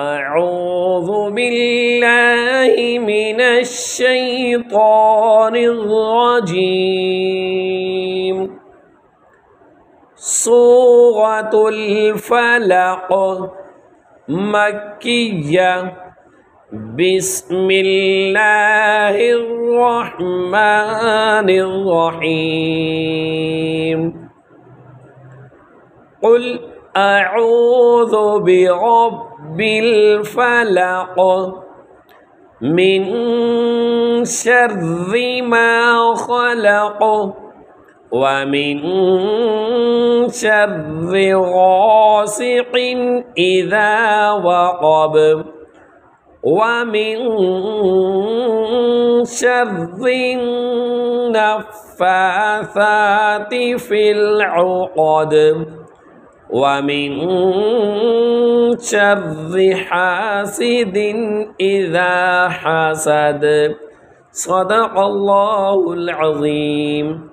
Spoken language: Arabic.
أعوذ بالله من الشيطان الرجيم. سورة الفلق مكية. بسم الله الرحمن الرحيم. قل أعوذ برب الفلق من شر ما خلق ومن شر غاسق إذا وقب ومن شر النفاثات في العقد ومن شر حاسد إذا حسد. صدق الله العظيم.